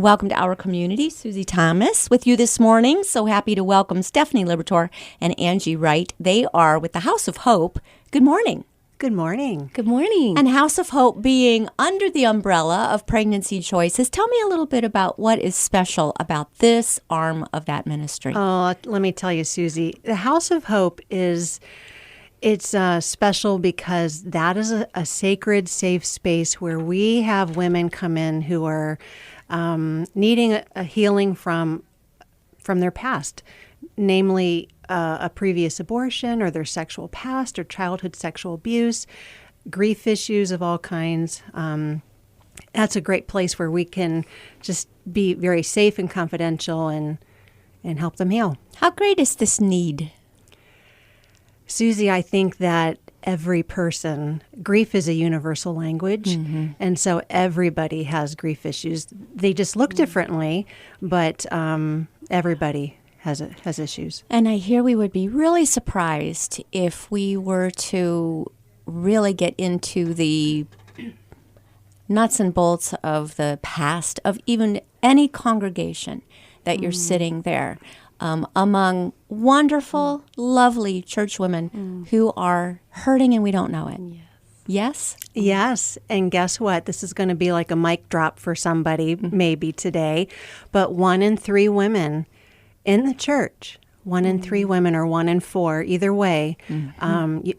and welcome to our community. Susie Thomas with you this morning. So happy to welcome Stephanie Libertor and Angie Wright. They are with the House of Hope. Good morning. Good morning. Good morning. And House of Hope being under the umbrella of Pregnancy Choices. Tell me a little bit about what is special about this arm of that ministry. Oh, let me tell you, Susie, the House of Hope it's special because that is a sacred, safe space where we have women come in who are needing a healing from their past, namely a previous abortion or their sexual past or childhood sexual abuse, grief issues of all kinds. That's a great place where we can just be very safe and confidential and help them heal. How great is this need? Susie, I think that every person, grief is a universal language, and so everybody has grief issues. They just look differently, but everybody has issues. And I hear we would be really surprised if we were to really get into the nuts and bolts of the past of even any congregation that you're sitting there among wonderful, lovely church women who are hurting and we don't know it. Yes? Yes, and guess what? This is going to be like a mic drop for somebody maybe today, but 1 in 3 women in the church, 1 in 3 women or 1 in 4, either way,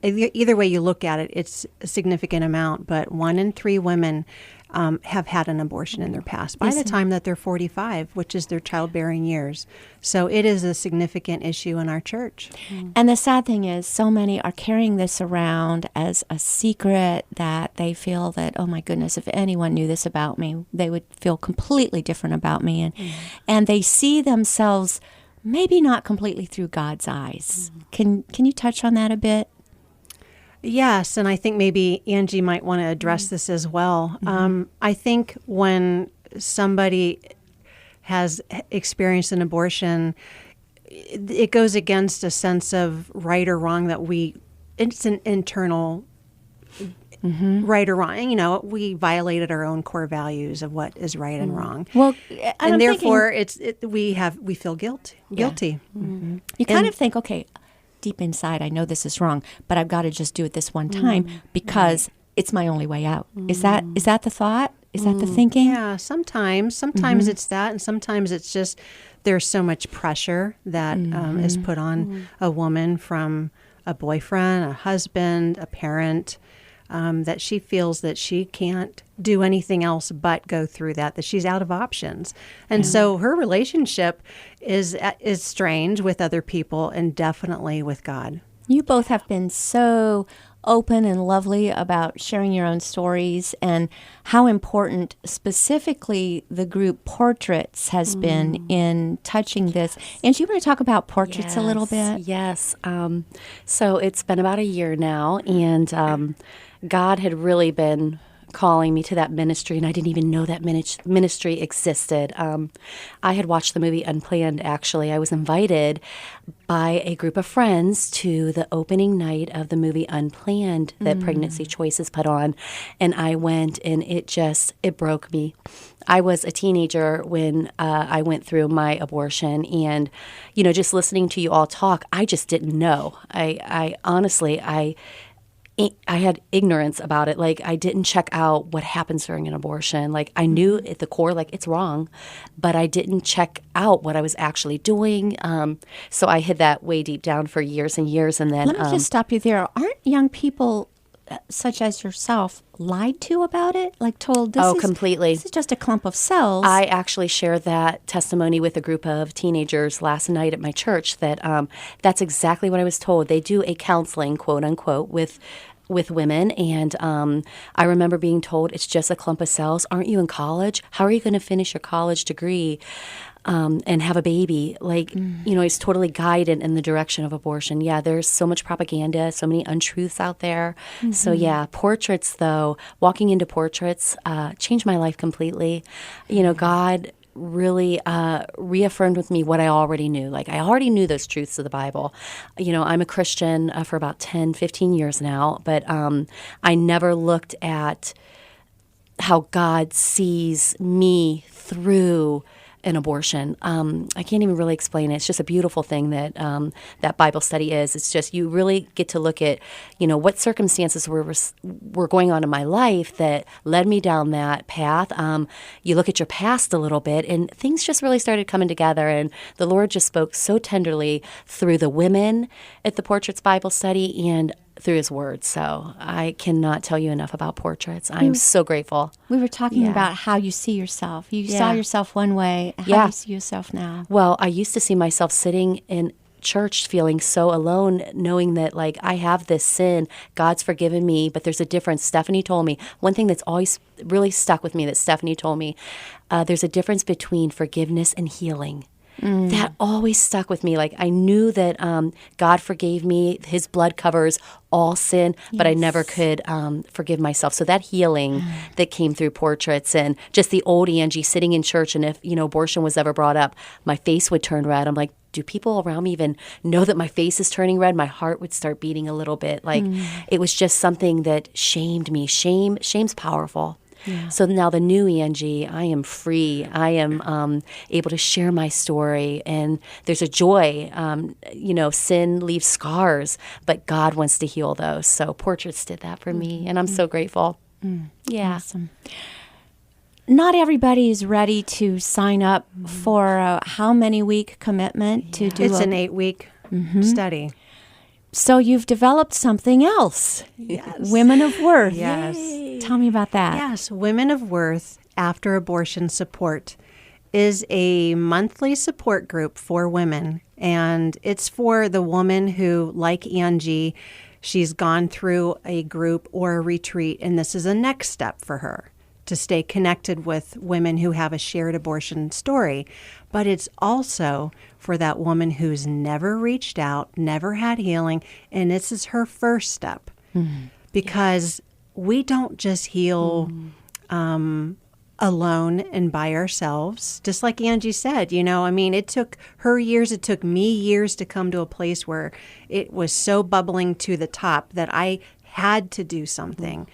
either way you look at it, it's a significant amount, but 1 in 3 women have had an abortion in their past by the time that they're 45, which is their childbearing years. So it is a significant issue in our church. And the sad thing is so many are carrying this around as a secret that they feel that, oh my goodness, if anyone knew this about me, they would feel completely different about me. And they see themselves maybe not completely through God's eyes. Can you touch on that a bit? Yes, and I think maybe Angie might want to address this as well. I think when somebody has experienced an abortion, it goes against a sense of right or wrong it's an internal right or wrong. You know, we violated our own core values of what is right and wrong. Well, and therefore we feel guilty. You kind of think, okay, deep inside, I know this is wrong, but I've got to just do it this one time because it's my only way out. Is that the thought? Is that the thinking? Yeah, sometimes it's that, and sometimes it's just there's so much pressure that is put on a woman from a boyfriend, a husband, a parent, that she feels that she can't do anything else but go through that she's out of options. And so her relationship is strange with other people and definitely with God. You both have been so open and lovely about sharing your own stories and how important specifically the group Portraits has been in touching this. And you want to talk about Portraits a little bit? Yes. So it's been about a year now, and God had really been calling me to that ministry, and I didn't even know that ministry existed. I had watched the movie Unplanned, actually. I was invited by a group of friends to the opening night of the movie Unplanned that Pregnancy Choices put on, and I went, and it broke me. I was a teenager when I went through my abortion, and, just listening to you all talk, I just didn't know. I honestly had ignorance about it. Like, I didn't check out what happens during an abortion. Like, I knew at the core, like, it's wrong, but I didn't check out what I was actually doing. So I hid that way deep down for years and years. And then let me just stop you there. Aren't young people such as yourself lied to about it? Like told completely. This is just a clump of cells. I actually shared that testimony with a group of teenagers last night at my church that that's exactly what I was told. They do a counseling, quote unquote, with women, and I remember being told, it's just a clump of cells. Aren't you in college? How are you going to finish your college degree and have a baby? Like, it's totally guided in the direction of abortion. Yeah, there's so much propaganda, so many untruths out there. So yeah, Portraits, though, walking into Portraits changed my life completely. God really reaffirmed with me what I already knew. Like, I already knew those truths of the Bible. I'm a Christian for about 10, 15 years now, but I never looked at how God sees me through an abortion. I can't even really explain it. It's just a beautiful thing that that Bible study is. It's just you really get to look at, what circumstances were going on in my life that led me down that path. You look at your past a little bit, and things just really started coming together. And the Lord just spoke so tenderly through the women at the Portraits Bible study and through His Word. So I cannot tell you enough about Portraits. I'm so grateful. We were talking Yeah. about how you see yourself. You saw Yeah. yourself one way. How do Yeah. you see yourself now? Well, I used to see myself sitting in church feeling so alone, knowing that like I have this sin, God's forgiven me, but there's a difference. Stephanie told me one thing that's always really stuck with me that Stephanie told me, there's a difference between forgiveness and healing. That always stuck with me. Like I knew that God forgave me. His blood covers all sin, but I never could forgive myself. So that healing that came through Portraits and just the old Angie sitting in church, and if abortion was ever brought up, my face would turn red. I'm like, do people around me even know that my face is turning red? My heart would start beating a little bit. Like it was just something that shamed me. Shame's powerful. Yeah. So now the new Angie, I am free. I am able to share my story, and there's a joy. Sin leaves scars, but God wants to heal those. So Portraits did that for me, and I'm so grateful. Yeah. Awesome. Not everybody is ready to sign up for a how many week commitment to do It's an 8-week study. So you've developed something else. Yes. Women of Worth. Yes. Tell me about that. Yes, Women of Worth After Abortion Support is a monthly support group for women. And it's for the woman who, like Angie, she's gone through a group or a retreat, and this is a next step for her to stay connected with women who have a shared abortion story. But it's also for that woman who's never reached out, never had healing, and this is her first step. Because we don't just heal alone and by ourselves. Just like Angie said, it took her years, it took me years to come to a place where it was so bubbling to the top that I had to do something.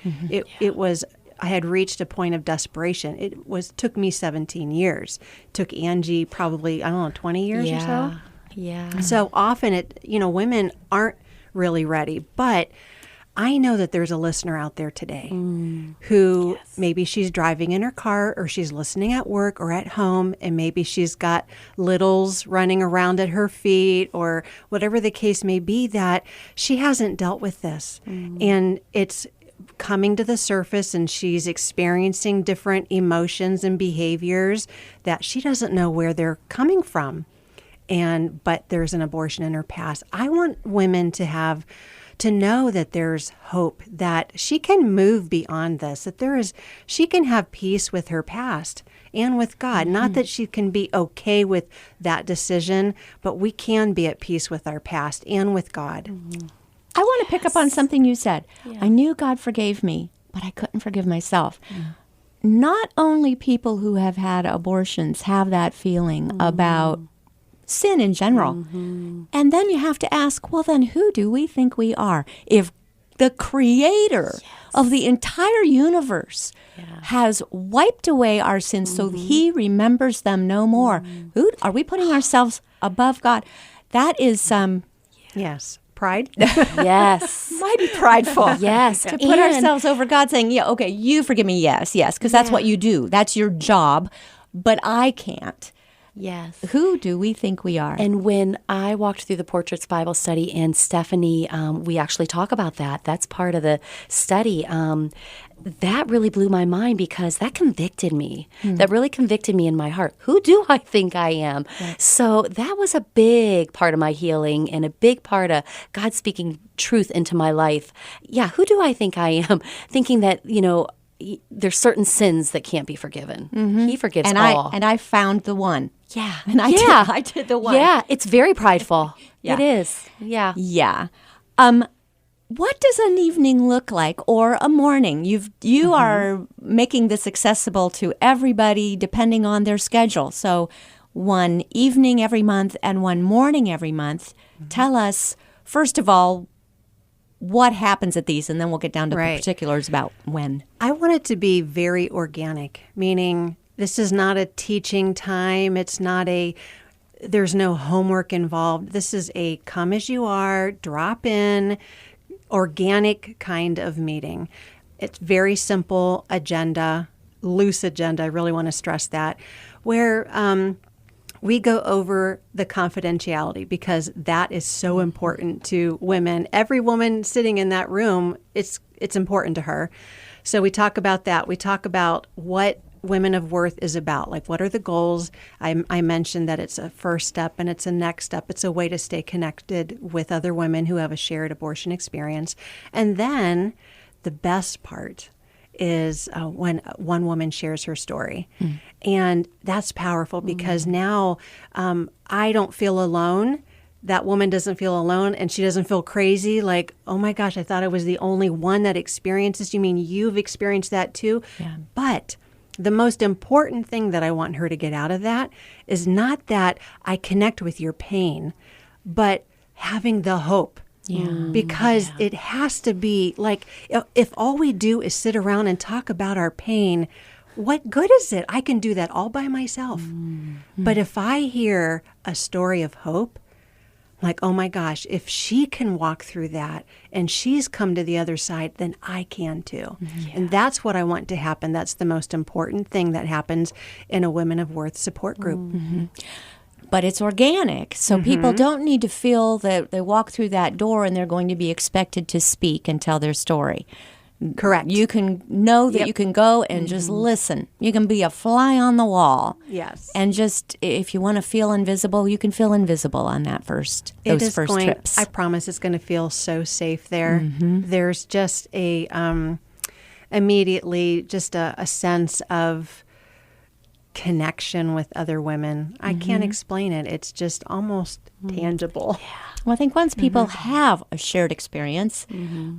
I had reached a point of desperation. Took me 17 years. Took Angie probably, 20 years or so. Yeah. So often women aren't really ready, but I know that there's a listener out there today who maybe she's driving in her car or she's listening at work or at home, and maybe she's got littles running around at her feet or whatever the case may be, that she hasn't dealt with this. And it's coming to the surface, and she's experiencing different emotions and behaviors that she doesn't know where they're coming from. But there's an abortion in her past. I want women to know that there's hope, that she can move beyond this, that she can have peace with her past and with God. Not that she can be okay with that decision, but we can be at peace with our past and with God. I want to pick up on something you said. I knew God forgave me, but I couldn't forgive myself. Not only people who have had abortions have that feeling about sin in general. And then you have to ask, well, then who do we think we are? If the creator of the entire universe has wiped away our sins so He remembers them no more, who are we putting ourselves above God? That is Yes. Pride. Yes. mighty prideful. Yes. To put ourselves over God, saying, yeah, okay, you forgive me, yes, because that's what you do. That's your job, but I can't. Yes. Who do we think we are? And when I walked through the Portraits Bible study, and Stephanie, we actually talk about that. That's part of the study. That really blew my mind because that convicted me. That really convicted me in my heart. Who do I think I am? Right. So that was a big part of my healing and a big part of God speaking truth into my life. Yeah, who do I think I am? Thinking that, there's certain sins that can't be forgiven. He forgives all. And I found the one. Yeah. And I did the one. Yeah, it's very prideful. It is. Yeah. Yeah. What does an evening look like, or a morning? You are making this accessible to everybody depending on their schedule. So one evening every month and one morning every month. Tell us, first of all, what happens at these, and then we'll get down to the particulars about when. I want it to be very organic, meaning This is not a teaching time. There's no homework involved. This is a come as you are, drop in, organic kind of meeting. It's very simple agenda, loose agenda. I really want to stress that, where we go over the confidentiality, because that is so important to women. Every woman sitting in that room, it's important to her. So we talk about that. We talk about what Women of Worth is about. Like, what are the goals? I mentioned that it's a first step and it's a next step. It's a way to stay connected with other women who have a shared abortion experience. And then the best part is when one woman shares her story. And that's powerful, because now I don't feel alone. That woman doesn't feel alone, and she doesn't feel crazy. Like, oh my gosh, I thought I was the only one that experiences. You mean you've experienced that too? Yeah. But the most important thing that I want her to get out of that is not that I connect with your pain, but having the hope. Because it has to be like, if all we do is sit around and talk about our pain, what good is it? I can do that all by myself. But if I hear a story of hope, like, oh my gosh, if she can walk through that and she's come to the other side, then I can too. And that's what I want to happen. That's the most important thing that happens in a Women of Worth support group. But it's organic, so people don't need to feel that they walk through that door and they're going to be expected to speak and tell their story. Correct. You can know that you can go and just listen. You can be a fly on the wall. Yes. And just, if you want to feel invisible, you can feel invisible on those first trips. I promise it's going to feel so safe there. There's just immediately just a sense of connection with other women. I can't explain it. It's just almost tangible. Well, I think once people have a shared experience,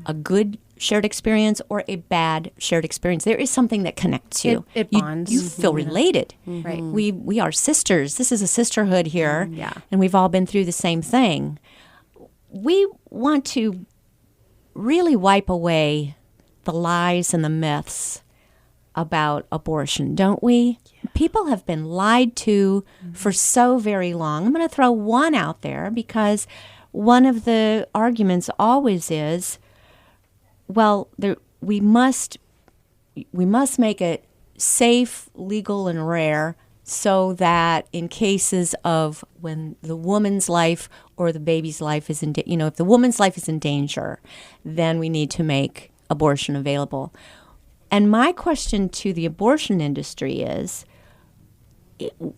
a good shared experience or a bad shared experience, there is something that connects you. It bonds. You feel related. Right. We are sisters. This is a sisterhood here. Yeah. And we've all been through the same thing. We want to really wipe away the lies and the myths about abortion, don't we? People have been lied to for so very long. I'm going to throw one out there, because one of the arguments always is, well, we must make it safe, legal, and rare, so that in cases of when the woman's life or the baby's life is if the woman's life is in danger, then we need to make abortion available. And my question to the abortion industry is,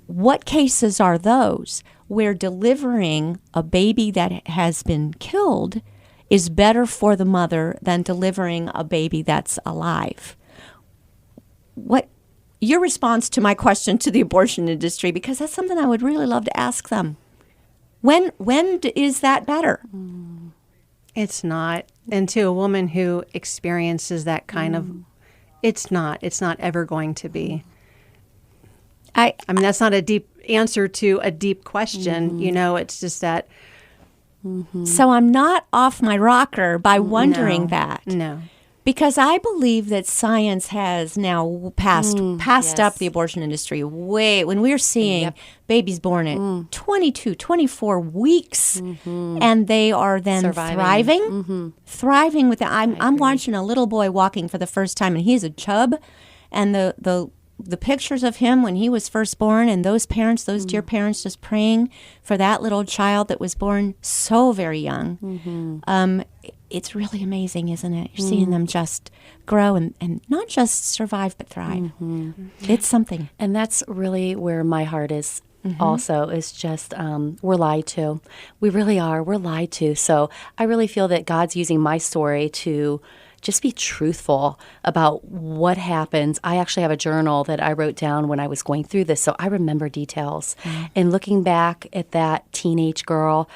what cases are those where delivering a baby that has been killed is better for the mother than delivering a baby that's alive? What your response to my question to the abortion industry, because that's something I would really love to ask them. When is that better? It's not. And to a woman who experiences that kind of, it's not ever going to be. I mean, that's not a deep answer to a deep question. It's just that. So I'm not off my rocker by wondering that. No. Because I believe that science has now passed up the abortion industry way. When we're seeing babies born at 22, 24 weeks, and they are then thriving with it. I'm watching a little boy walking for the first time, and he's a chub, and the pictures of him when he was first born, and those parents, those dear parents, just praying for that little child that was born so very young. It's really amazing, isn't it? You're seeing them just grow and not just survive, but thrive. It's something. And that's really where my heart is also, is just we're lied to. We really are. We're lied to. So I really feel that God's using my story to just be truthful about what happens. I actually have a journal that I wrote down when I was going through this, so I remember details. And looking back at that teenage girl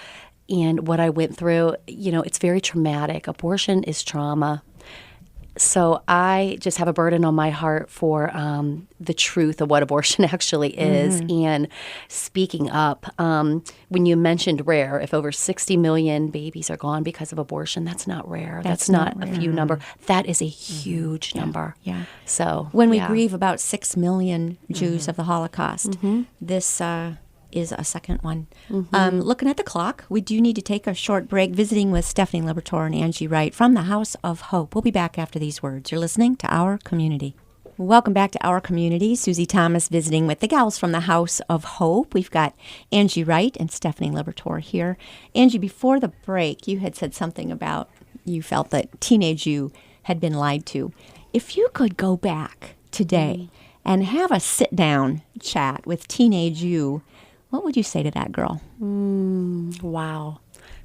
and what I went through, it's very traumatic. Abortion is trauma. So I just have a burden on my heart for the truth of what abortion actually is and speaking up. When you mentioned rare, if over 60 million babies are gone because of abortion, that's not rare. That's not a few number. That is a huge number. Yeah. So When we grieve about 6 million Jews of the Holocaust, Mm-hmm. this is a second one. Looking at the clock, we do need to take a short break visiting with Stephanie Liberatore and Angie Wright from the House of Hope. We'll be back after these words. You're listening to Our Community. Welcome back to Our Community. Susie Thomas visiting with the gals from the House of Hope. We've got Angie Wright and Stephanie Liberatore here. Angie, before the break, you had said something about you felt that teenage you had been lied to. If you could go back today and have a sit-down chat with teenage you, what would you say to that girl? Wow.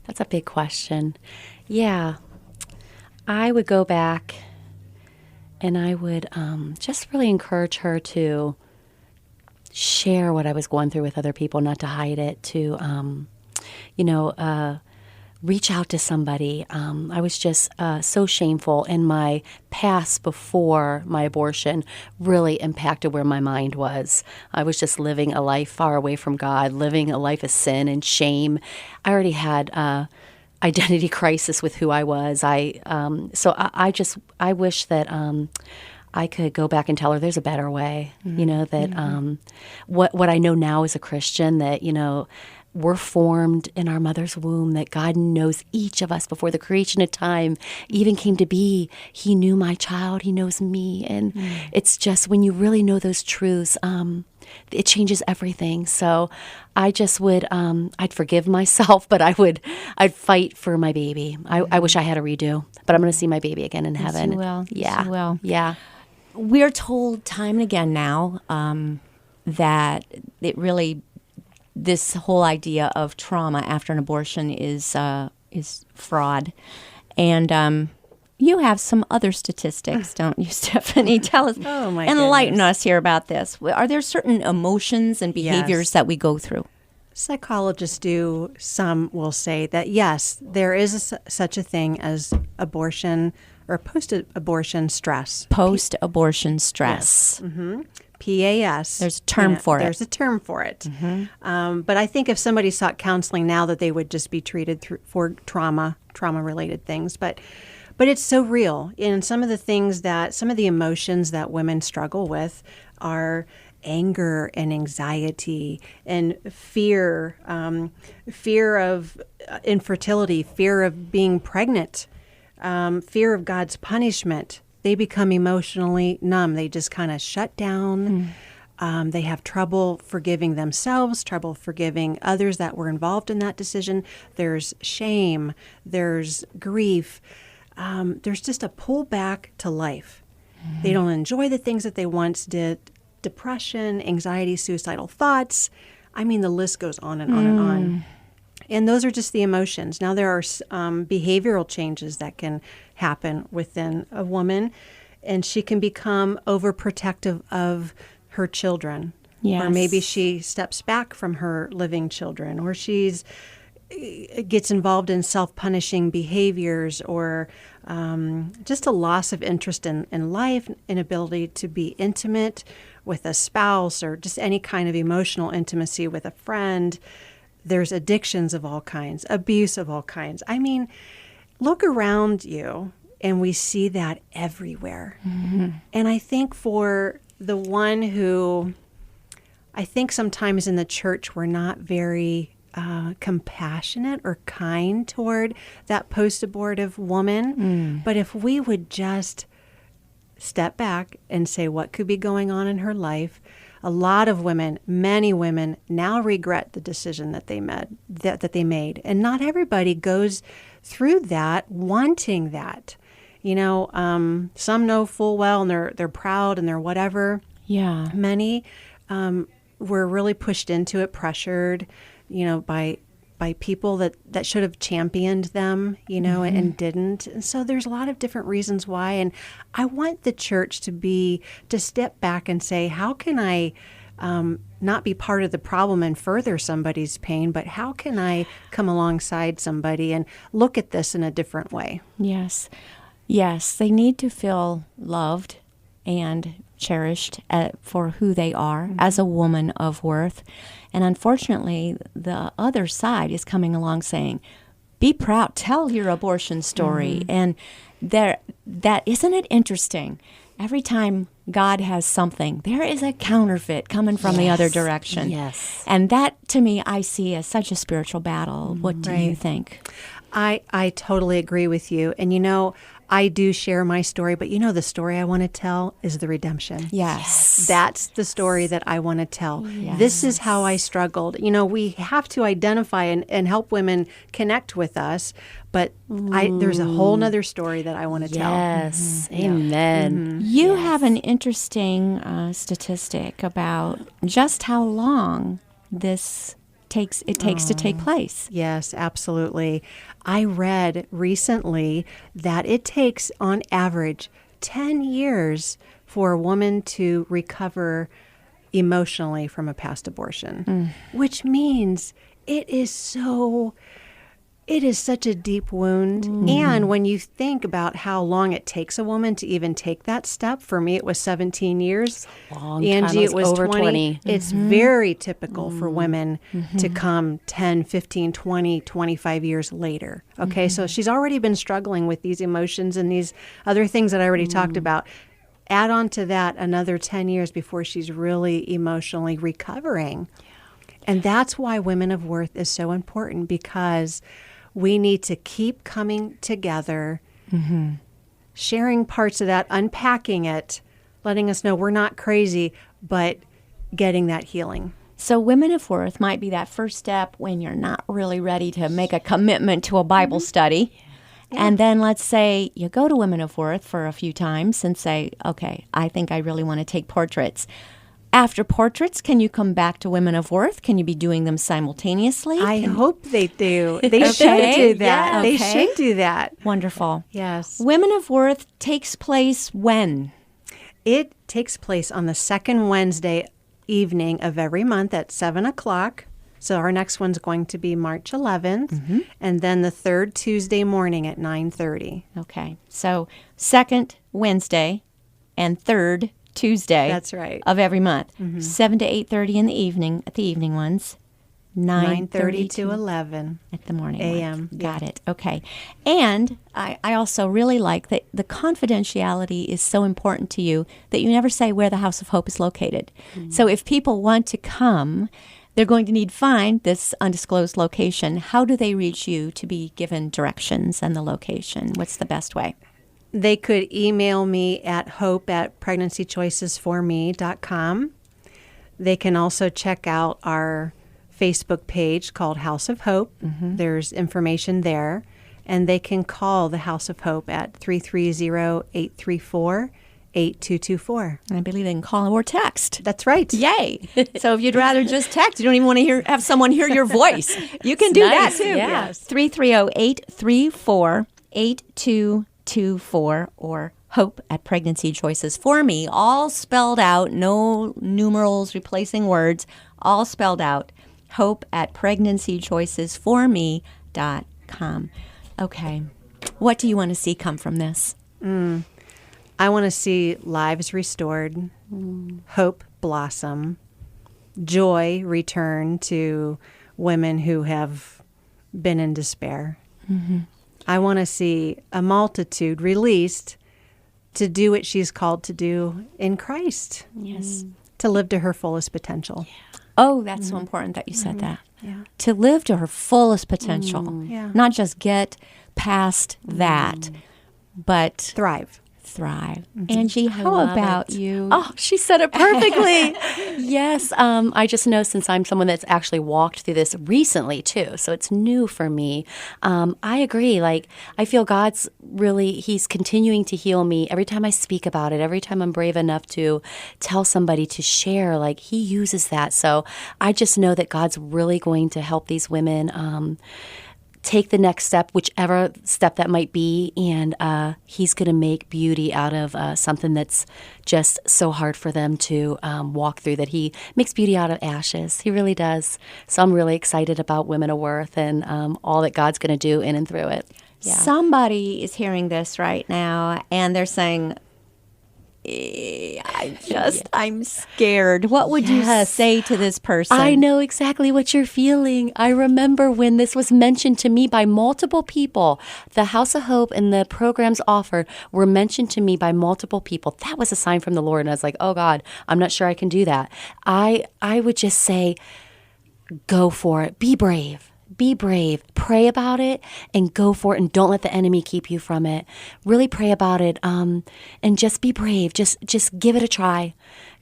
That's a big question. Yeah. I would go back and I would just really encourage her to share what I was going through with other people, not to hide it, to, reach out to somebody. I was just so shameful, and my past before my abortion really impacted where my mind was. I was just living a life far away from God, living a life of sin and shame. I already had identity crisis with who I was. I wish that I could go back and tell her there's a better way. That what I know now as a Christian, that we're formed in our mother's womb, that God knows each of us before the creation of time even came to be. He knew my child. He knows me. And it's just when you really know those truths, it changes everything. So I just would, I'd forgive myself, but I'd fight for my baby. I wish I had a redo, but I'm going to see my baby again in heaven. You will. Yeah. Yes, you will. Yeah. We're told time and again now that it really, this whole idea of trauma after an abortion is fraud. And you have some other statistics, don't you, Stephanie? Tell us, Oh, my enlighten goodness. us here about this. Are there certain emotions and behaviors Yes. that we go through? Psychologists do. Some will say that, yes, there is such a thing as abortion or post-abortion stress. Post-abortion stress. PAS. There's a term for it. There's a term for it. But I think if somebody sought counseling now, that they would just be treated for trauma-related things. But it's so real. And some of the emotions that women struggle with are anger and anxiety and fear, fear of infertility, fear of being pregnant, fear of God's punishment. They become emotionally numb. They just kind of shut down. They have trouble forgiving themselves, trouble forgiving others that were involved in that decision. There's shame. There's grief. There's just a pull back to life. They don't enjoy the things that they once did. Depression, anxiety, suicidal thoughts. I mean, the list goes on and on and on. And those are just the emotions. Now, there are behavioral changes that can happen within a woman, and she can become overprotective of her children. Yes. Or maybe she steps back from her living children, or gets involved in self-punishing behaviors, or just a loss of interest in life, inability to be intimate with a spouse, or just any kind of emotional intimacy with a friend. There's addictions of all kinds, abuse of all kinds. I mean, look around you, and we see that everywhere. And I think for the one who, I think sometimes in the church we're not very compassionate or kind toward that post-abortive woman. But if we would just step back and say what could be going on in her life, a lot of women, many women, now regret the decision that they made. And not everybody goes through that wanting that. Some know full well, and they're proud and they're whatever. Yeah. Many were really pushed into it, pressured, by people that should have championed them, and didn't. And so there's a lot of different reasons why. And I want the church to step back and say, how can I not be part of the problem and further somebody's pain, but how can I come alongside somebody and look at this in a different way? Yes. Yes, they need to feel loved and cherished for who they are as a woman of worth. And unfortunately, the other side is coming along saying, be proud, tell your abortion story. And that isn't it interesting? Every time God has something, there is a counterfeit coming from the other direction. Yes. And that, to me, I see as such a spiritual battle. What do you think? I totally agree with you. And I do share my story, but the story I want to tell is the redemption. Yes. That's the story that I want to tell. This is how I struggled. We have to identify and help women connect with us, but there's a whole nother story that I want to tell. Yes. Amen. You have an interesting statistic about just how long this takes to take place. Yes, absolutely. I read recently that it takes, on average, 10 years for a woman to recover emotionally from a past abortion, which means it is such a deep wound. And when you think about how long it takes a woman to even take that step, for me, it was 17 years. Long Angie, time. it was over 20. It's very typical for women to come 10, 15, 20, 25 years later. Okay, so she's already been struggling with these emotions and these other things that I already talked about. Add on to that another 10 years before she's really emotionally recovering. And that's why Women of Worth is so important, because we need to keep coming together, sharing parts of that, unpacking it, letting us know we're not crazy, but getting that healing. So Women of Worth might be that first step when you're not really ready to make a commitment to a Bible study. And then let's say you go to Women of Worth for a few times and say, okay, I think I really want to take portraits. After portraits, can you come back to Women of Worth? Can you be doing them simultaneously? I hope they do. They should do that. Yeah, They okay. should do that. Wonderful. Yes. Women of Worth takes place when? It takes place on the second Wednesday evening of every month at 7 o'clock. So our next one's going to be March 11th, and then the third Tuesday morning at 9:30. Okay. So second Wednesday and third Tuesday. That's right. Of every month. 7 to 8:30 in the evening at the evening ones. 9:30 to 11 at the morning a.m. ones. Got it. Okay. And I also really like that the confidentiality is so important to you that you never say where the House of Hope is located. So if people want to come, they're going to need to find this undisclosed location. How do they reach you to be given directions and the location? What's the best way? They could email me at hope@pregnancychoicesforme.com. They can also check out our Facebook page called House of Hope. There's information there. And they can call the House of Hope at 330-834-8224. I believe they can call or text. That's right. Yay. So if you'd rather just text, you don't even want to have someone hear your voice, you can do nice, that too. yeah. Yes. 330-834-8224 or Hope at Pregnancy Choices for Me, all spelled out, no numerals replacing words, all spelled out. Hope at pregnancychoicesforme.com. Okay. What do you want to see come from this? I want to see lives restored, hope blossom, joy return to women who have been in despair. I want to see a multitude released to do what she's called to do in Christ. Yes. To live to her fullest potential. Oh, that's so important that you said that. To live to her fullest potential. Yeah. Not just get past that, but Thrive. thrive. Angie, how love about it. you? Oh, she said it perfectly. Yes. I just know, since I'm someone that's actually walked through this recently too, so it's new for me. I agree. Like, I feel He's continuing to heal me every time I speak about it, every time I'm brave enough to tell somebody to share, like, he uses that. So I just know that God's really going to help these women take the next step, whichever step that might be, and he's going to make beauty out of something that's just so hard for them to walk through, that he makes beauty out of ashes. He really does. So I'm really excited about Women of Worth and all that God's going to do in and through it. somebody is hearing this right now and they're saying, I'm scared. What would you say to this person? I know exactly what you're feeling. I remember when this was mentioned to me by multiple people. The House of Hope and the programs offered were mentioned to me by multiple people. That was a sign from the Lord. And I was like, oh God, I'm not sure I can do that. I would just say, go for it. Be brave. Be brave. Pray about it and go for it, and don't let the enemy keep you from it. Really pray about it, and just be brave. Just give it a try,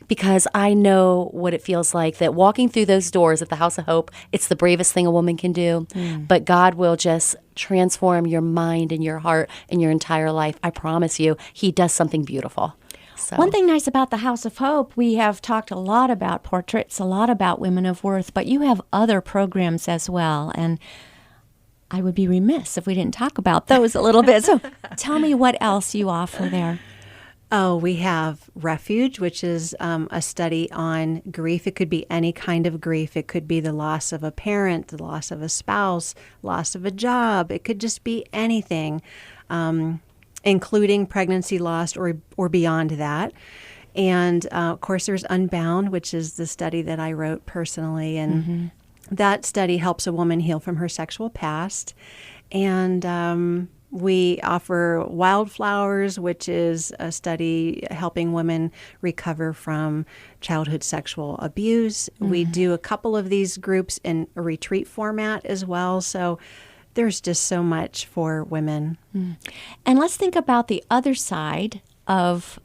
because I know what it feels like, that walking through those doors at the House of Hope, it's the bravest thing a woman can do. But God will just transform your mind and your heart and your entire life. I promise you, He does something beautiful. So. One thing nice about the House of Hope, we have talked a lot about portraits, a lot about women of worth, but you have other programs as well. And I would be remiss if we didn't talk about those a little bit. So tell me what else you offer there. Oh, we have Refuge, which is a study on grief. It could be any kind of grief. It could be the loss of a parent, the loss of a spouse, loss of a job. It could just be anything. Including pregnancy loss or beyond that. And of course, there's Unbound, which is the study that I wrote personally. And that study helps a woman heal from her sexual past. And we offer Wildflowers, which is a study helping women recover from childhood sexual abuse. We do a couple of these groups in a retreat format as well. So there's just so much for women. And let's think about the other side of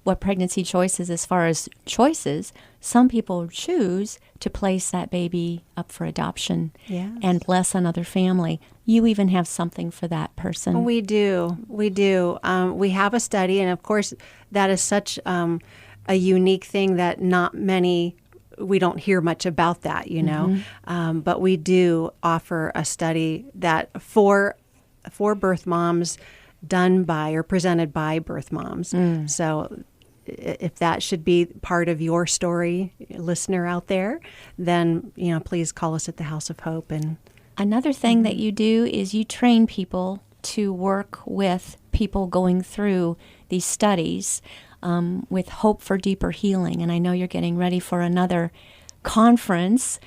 what Pregnancy Choice is as far as choices. Some people choose to place that baby up for adoption and bless another family. You even have something for that person. We do. We do. We have a study, and of course, that is such a unique thing that not many we don't hear much about that, you know. But we do offer a study that for birth moms, done by or presented by birth moms. So if that should be part of your story, listener out there, then, please call us at the House of Hope. And another thing that you do is you train people to work with people going through these studies with Hope for Deeper Healing. And I know you're getting ready for another conference.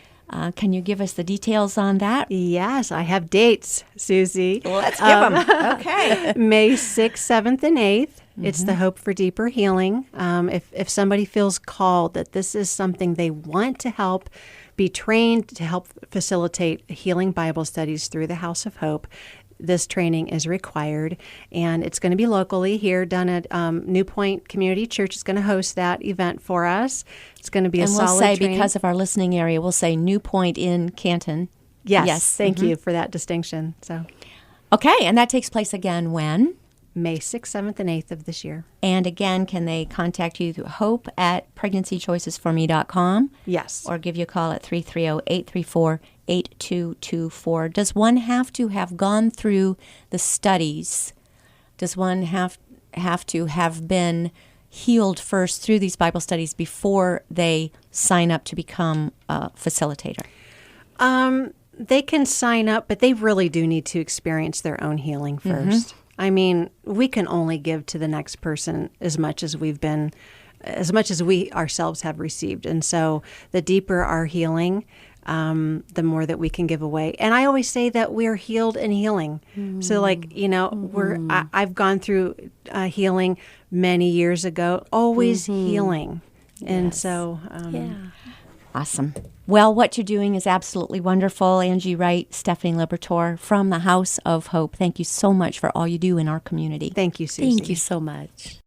Can you give us the details on that? Yes, I have dates, Susie. Well, let's give them. Okay. May 6th, 7th, and 8th. It's the Hope for Deeper Healing. If somebody feels called that this is something they want to help, be trained to help facilitate healing Bible studies through the House of Hope, this training is required, and it's going to be locally here, done at New Point Community Church. Is going to host that event for us. It's going to be a solid And we'll say, training. because of our listening area, we'll say New Point in Canton. Yes. Thank you for that distinction. So, okay, and that takes place again when? May 6th, 7th, and 8th of this year. And again, can they contact you through hope@pregnancychoicesforme.com? Yes. Or give you a call at 330-834-8224. Does one have to have gone through the studies? Does one have to have been healed first through these Bible studies before they sign up to become a facilitator? They can sign up, but they really do need to experience their own healing first. I mean, we can only give to the next person as much as we ourselves have received. And so the deeper our healing, the more that we can give away. And I always say that we're healed and healing. So I've gone through healing many years ago, always healing. And so, Awesome. Well, what you're doing is absolutely wonderful. Angie Wright, Stephanie Libertor from the House of Hope. Thank you so much for all you do in our community. Thank you, Susie. Thank you so much.